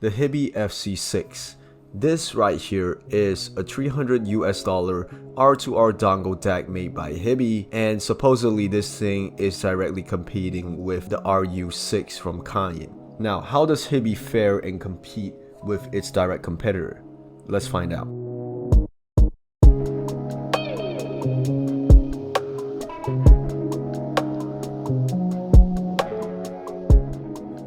the Hiby FC6. This right here is a $300 R2R dongle DAC made by Hiby, and supposedly this thing is directly competing with the RU6 from Cayenne. Now, how does Hiby fare and compete with its direct competitor? Let's find out.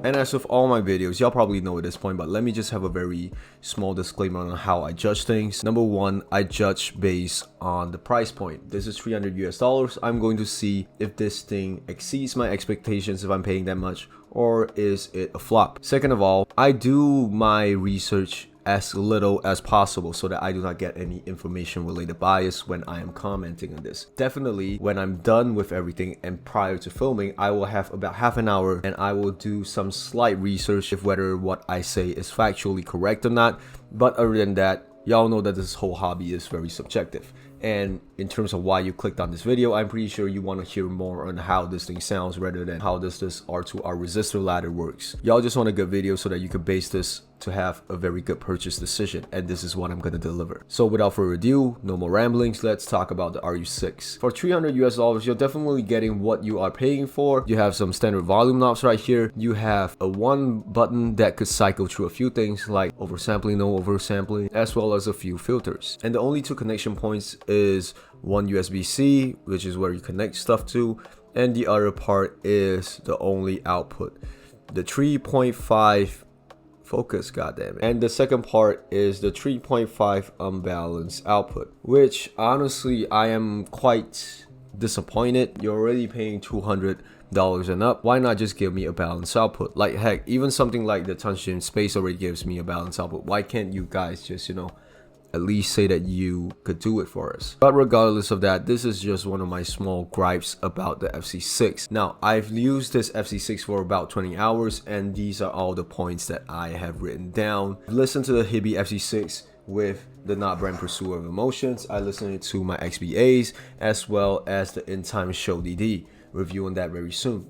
And as with all my videos, y'all probably know at this point, but let me just have a very small disclaimer on how I judge things. Number one, I judge based on the price point. This is $300. I'm going to see if this thing exceeds my expectations if I'm paying that much, or is it a flop. Second of all, I do my research as little as possible so that I do not get any information related bias when I am commenting on this. Definitely when I'm done with everything and prior to filming, I will have about half an hour and I will do some slight research if whether what I say is factually correct or not. But other than that, y'all know that this whole hobby is very subjective. And in terms of why you clicked on this video, I'm pretty sure you want to hear more on how this thing sounds rather than how does this R2R resistor ladder works. Y'all just want a good video so that you can base this to have a very good purchase decision, and this is what I'm gonna deliver. So without further ado, no more ramblings, let's talk about the RU6. For $300, you're definitely getting what you are paying for. You have some standard volume knobs right here. You have a one button that could cycle through a few things like oversampling, no oversampling, as well as a few filters. And the only two connection points is one USB-C, which is where you connect stuff to, and the other part is the only output, the 3.5 focus, goddamn it. And the second part is the 3.5 unbalanced output, which honestly I am quite disappointed. You're already paying $200 and up. Why not just give me a balanced output? Like heck, even something like the Tungsten Space already gives me a balanced output. Why can't you guys just, at least say that you could do it for us? But regardless of that, this is just one of my small gripes about the FC6. Now, I've used this FC6 for about 20 hours, and these are all the points that I have written down. Listen to the Hiby FC6 with the Not Brand Pursuer of Emotions. I listened to my XBAs as well as the In Time Show DD. Review on that very soon.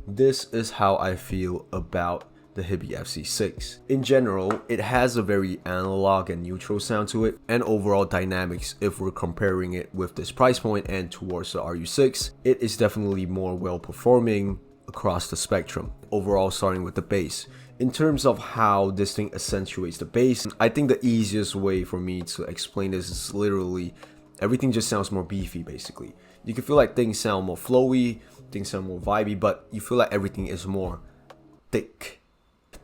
This is how I feel about the Hiby FC6. In general, it has a very analog and neutral sound to it, and overall dynamics, if we're comparing it with this price point and towards the RU6, it is definitely more well performing across the spectrum. Overall, starting with the bass. In terms of how this thing accentuates the bass, I think the easiest way for me to explain this is literally everything just sounds more beefy basically. You can feel like things sound more flowy, things sound more vibey, but you feel like everything is more thick.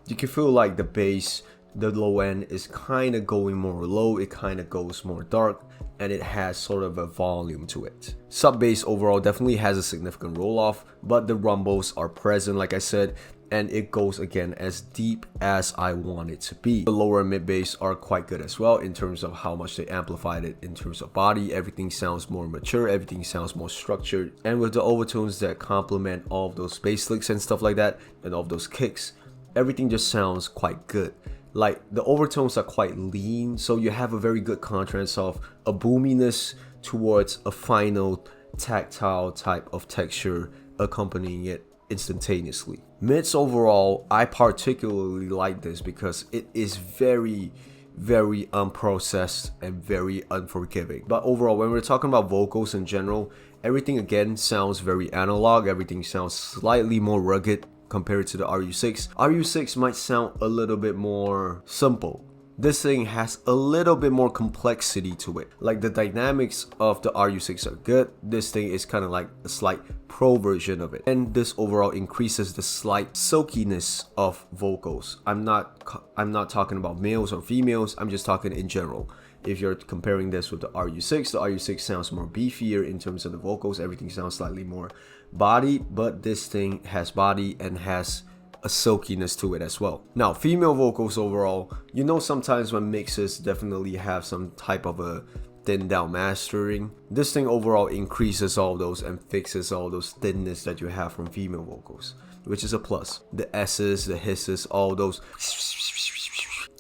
You can feel like the bass, the low end is kind of going more low, it kind of goes more dark, and it has sort of a volume to it. Sub bass overall definitely has a significant roll off, but the rumbles are present like I said, and it goes again as deep as I want it to be. The lower and mid bass are quite good as well in terms of how much they amplified it in terms of body. Everything sounds more mature, everything sounds more structured, and with the overtones that complement all of those bass licks and stuff like that, and all of those kicks, everything just sounds quite good. Like the overtones are quite lean, so you have a very good contrast of a boominess towards a final tactile type of texture accompanying it instantaneously. Mids overall, I particularly like this because it is very unprocessed and very unforgiving. But overall, when we're talking about vocals in general, everything again sounds very analog, everything sounds slightly more rugged compared to the RU6. RU6 might sound a little bit more simple. This thing has a little bit more complexity to it. Like the dynamics of the RU6 are good. This thing is kind of like a slight pro version of it. And this overall increases the slight silkiness of vocals. I'm not talking about males or females. I'm just talking in general. If you're comparing this with the RU6 sounds more beefier in terms of the vocals. Everything sounds slightly more body, but this thing has body and has a silkiness to it as well. Now, female vocals overall, sometimes when mixes definitely have some type of a thinned down mastering. This thing overall increases all those and fixes all those thinness that you have from female vocals, which is a plus. The S's, the hisses, all those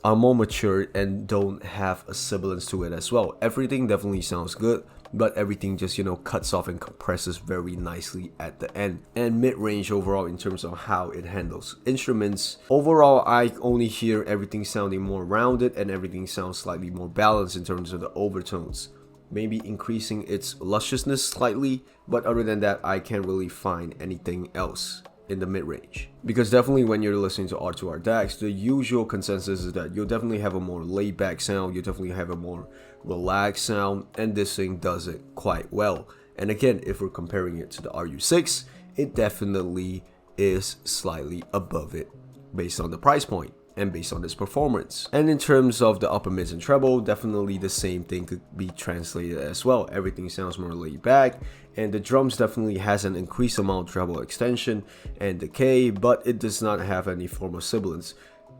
are more mature and don't have a sibilance to it as well. Everything definitely sounds good. but everything just, cuts off and compresses very nicely at the end. And mid-range overall in terms of how it handles instruments. Overall, I only hear everything sounding more rounded and everything sounds slightly more balanced in terms of the overtones. Maybe increasing its lusciousness slightly, but other than that, I can't really find anything else in the mid-range. Because definitely when you're listening to R2R DACs, the usual consensus is that you'll definitely have a more laid-back sound, you definitely have a more relaxed sound, and this thing does it quite well. And again, if we're comparing it to the RU6, it definitely is slightly above it based on the price point and based on its performance. And in terms of the upper mids and treble, definitely the same thing could be translated as well. Everything sounds more laid back, and the drums definitely has an increased amount of treble extension and decay, but it does not have any form of sibilance.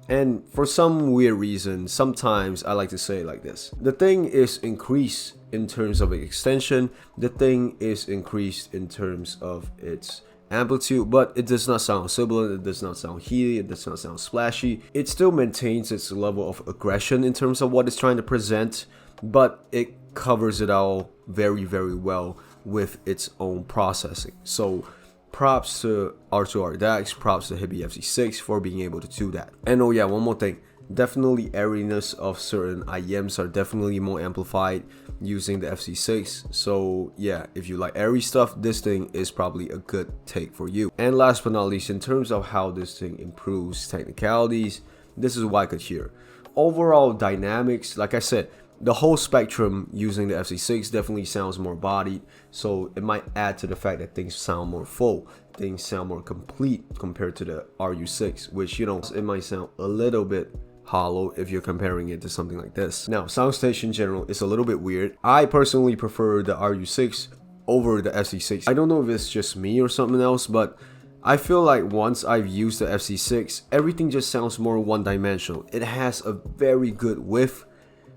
And for some weird reason, sometimes I like to say it like this: the thing is increased in terms of extension, the thing is increased in terms of its amplitude, but it does not sound sibilant, it does not sound heaty, it does not sound splashy. It still maintains its level of aggression in terms of what it's trying to present, but it covers it all very, very well with its own processing. So props to R2R DACs, props to Hiby FC6 for being able to do that. And oh yeah, one more thing. Definitely airiness of certain IEMs are definitely more amplified using the FC6. So yeah, if you like airy stuff, this thing is probably a good take for you. And last but not least, in terms of how this thing improves technicalities, this is what I could hear. Overall dynamics, like I said, the whole spectrum using the FC6 definitely sounds more bodied, so it might add to the fact that things sound more full, things sound more complete compared to the RU6, which, it might sound a little bit hollow if you're comparing it to something like this. Now, soundstage in general is a little bit weird. I personally prefer the RU6 over the FC6. I don't know if it's just me or something else, but I feel like once I've used the FC6, everything just sounds more one-dimensional. It has a very good width,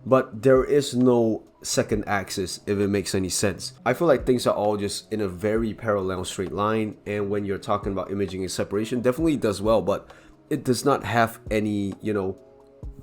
but there is no second axis, if it makes any sense. I feel like things are all just in a very parallel straight line, and when you're talking about imaging and separation, definitely does well, but it does not have any,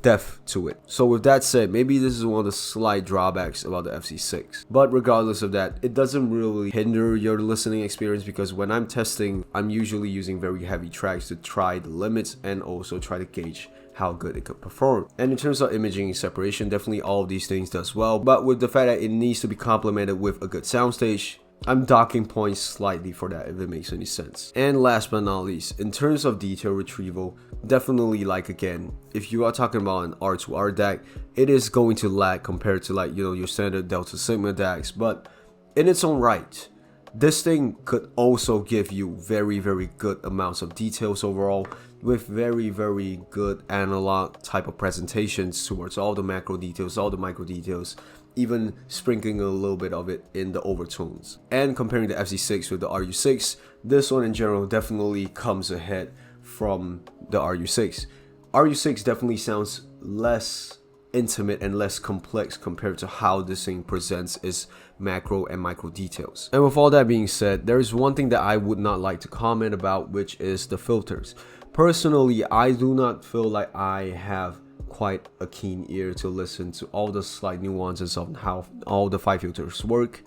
depth to it. So with that said, maybe this is one of the slight drawbacks about the FC6. But regardless of that, it doesn't really hinder your listening experience, because when I'm testing, I'm usually using very heavy tracks to try the limits and also try to gauge how good it could perform. And in terms of imaging and separation, definitely all of these things does well, but with the fact that it needs to be complemented with a good soundstage, I'm docking points slightly for that, if it makes any sense. And last but not least, in terms of detail retrieval, definitely, like, again, if you are talking about an R2R DAC, it is going to lag compared to, like, your standard Delta Sigma DACs, but in its own right, this thing could also give you very, very good amounts of details overall, with very, very good analog type of presentations towards all the macro details, all the micro details, even sprinkling a little bit of it in the overtones. And comparing the FC6 with the RU6, this one in general definitely comes ahead from the RU6. RU6 definitely sounds less intimate and less complex compared to how this thing presents its macro and micro details. And with all that being said, there is one thing that I would not like to comment about, which is the filters. Personally, I do not feel like I have quite a keen ear to listen to all the slight nuances of how all the 5 filters work.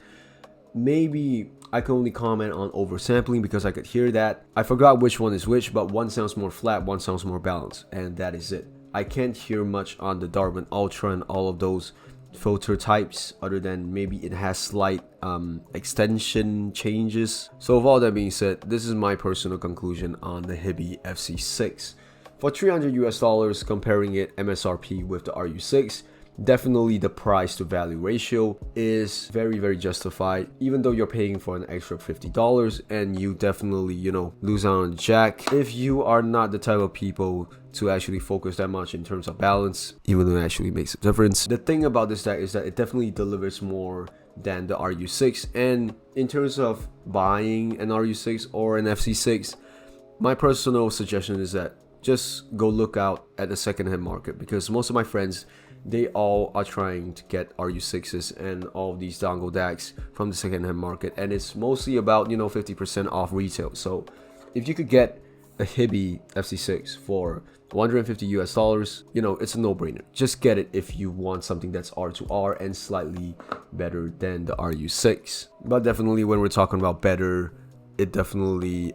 Maybe I can only comment on oversampling because I could hear that. I forgot which one is which, but one sounds more flat, one sounds more balanced, and that is it. I can't hear much on the Darwin Ultra and all of those filter types, other than maybe it has slight extension changes. So with all that being said, this is my personal conclusion on the Hiby FC6. For $300 comparing it MSRP with the RU6, definitely the price to value ratio is very, very justified, even though you're paying for an extra $50 and you definitely, lose out on the jack. If you are not the type of people to actually focus that much in terms of balance, even though it actually makes a difference. The thing about this DAC is that it definitely delivers more than the RU6, and in terms of buying an RU6 or an FC6, my personal suggestion is that just go look out at the secondhand market, because most of my friends, they all are trying to get RU6s and all of these dongle DACs from the secondhand market, and it's mostly about 50% off retail. So if you could get a Hiby FC6 for 150 US dollars, you know, it's a no-brainer. Just get it if you want something that's R2R and slightly better than the RU6. But definitely when we're talking about better, it definitely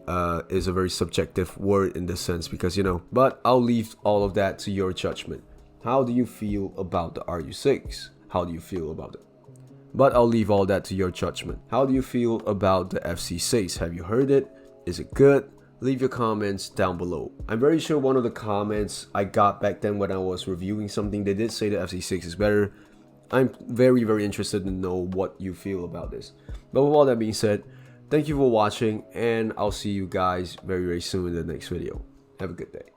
is a very subjective word in this sense, because, you know, but I'll leave all of that to your judgment. How do you feel about the RU6? How do you feel about it? But I'll leave all that to your judgment. How do you feel about the FC6? Have you heard it? Is it good? Leave your comments down below. I'm very sure one of the comments I got back then when I was reviewing something, they did say the FC6 is better. I'm very interested to know what you feel about this. But with all that being said, thank you for watching, and I'll see you guys very soon in the next video. Have a good day.